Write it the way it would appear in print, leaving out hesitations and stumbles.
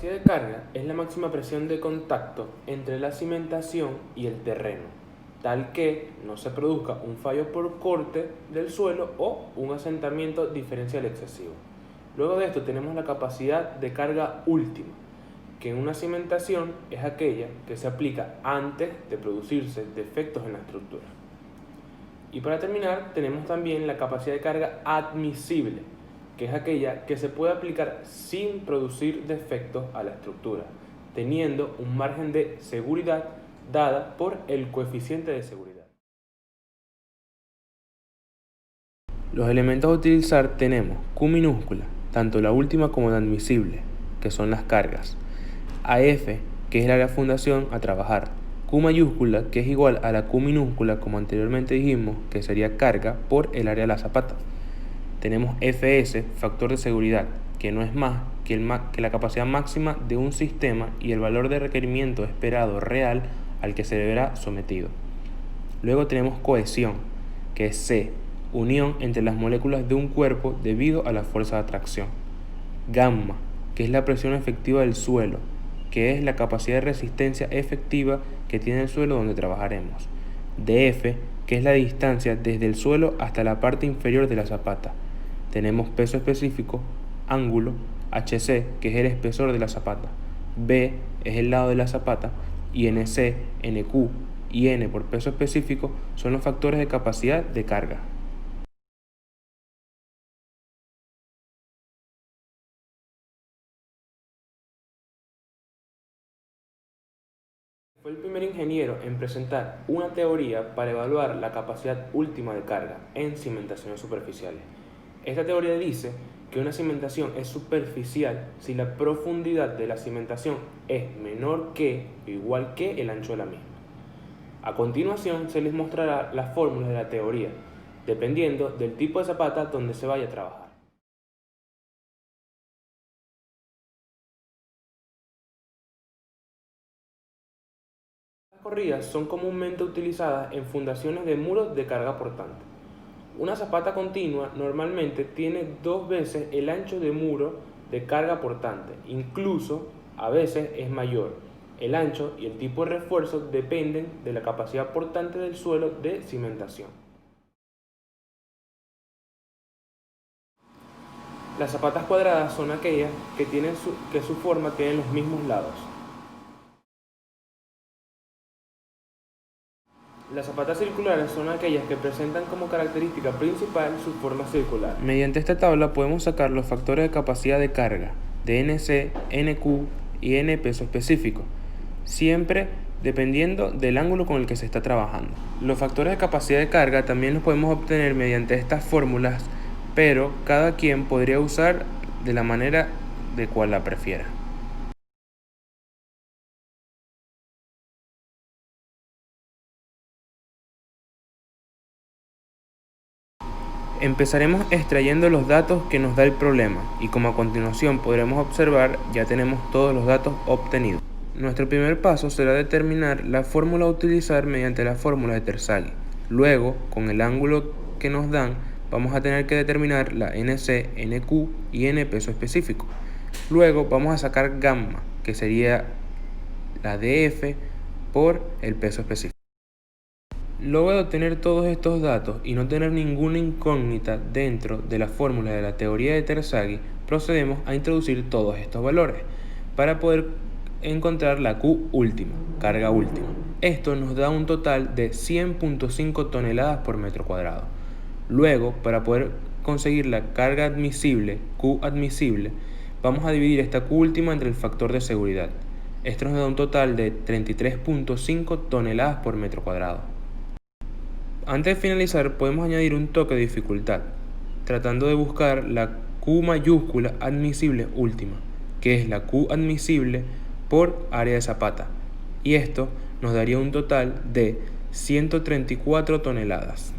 capacidad de carga es la máxima presión de contacto entre la cimentación y el terreno, tal que no se produzca un fallo por corte del suelo o un asentamiento diferencial excesivo. Luego de esto tenemos la capacidad de carga última, que en una cimentación es aquella que se aplica antes de producirse defectos en la estructura. Y para terminar tenemos también la capacidad de carga admisible, que es aquella que se puede aplicar sin producir defectos a la estructura, teniendo un margen de seguridad dada por el coeficiente de seguridad. Los elementos a utilizar tenemos Q minúscula, tanto la última como la admisible, que son las cargas, AF, que es la área de fundación a trabajar, Q mayúscula, que es igual a la Q minúscula, como anteriormente dijimos, que sería carga por el área de la zapata. Tenemos FS, factor de seguridad, que no es más que la capacidad máxima de un sistema y el valor de requerimiento esperado real al que se verá sometido. Luego tenemos cohesión, que es C, unión entre las moléculas de un cuerpo debido a la fuerza de atracción. Gamma, que es la presión efectiva del suelo, que es la capacidad de resistencia efectiva que tiene el suelo donde trabajaremos. DF, que es la distancia desde el suelo hasta la parte inferior de la zapata. Tenemos peso específico, ángulo, HC, que es el espesor de la zapata, B es el lado de la zapata, y NC, NQ y N por peso específico son los factores de capacidad de carga. Fue el primer ingeniero en presentar una teoría para evaluar la capacidad última de carga en cimentaciones superficiales. Esta teoría dice que una cimentación es superficial si la profundidad de la cimentación es menor que o igual que el ancho de la misma. A continuación se les mostrará las fórmulas de la teoría, dependiendo del tipo de zapata donde se vaya a trabajar. Las corridas son comúnmente utilizadas en fundaciones de muros de carga portante. Una zapata continua normalmente tiene 2 veces el ancho de muro de carga portante, incluso a veces es mayor. El ancho y el tipo de refuerzo dependen de la capacidad portante del suelo de cimentación. Las zapatas cuadradas son aquellas que su forma tiene los mismos lados. Las zapatas circulares son aquellas que presentan como característica principal su forma circular. Mediante esta tabla podemos sacar los factores de capacidad de carga de NC, NQ y N peso específico, siempre dependiendo del ángulo con el que se está trabajando. Los factores de capacidad de carga también los podemos obtener mediante estas fórmulas, pero cada quien podría usar de la manera de cual la prefiera. Empezaremos extrayendo los datos que nos da el problema y como a continuación podremos observar ya tenemos todos los datos obtenidos. Nuestro primer paso será determinar la fórmula a utilizar mediante la fórmula de Terzaghi. Luego, con el ángulo que nos dan, vamos a tener que determinar la NC, NQ y N peso específico. Luego vamos a sacar gamma, que sería la DF por el peso específico. Luego de obtener todos estos datos y no tener ninguna incógnita dentro de la fórmula de la teoría de Terzaghi, procedemos a introducir todos estos valores para poder encontrar la Q última, carga última. Esto nos da un total de 100.5 toneladas por metro cuadrado. Luego, para poder conseguir la carga admisible, Q admisible, vamos a dividir esta Q última entre el factor de seguridad. Esto nos da un total de 33.5 toneladas por metro cuadrado. Antes de finalizar podemos añadir un toque de dificultad, tratando de buscar la Q mayúscula admisible última, que es la Q admisible por área de zapata, y esto nos daría un total de 134 toneladas.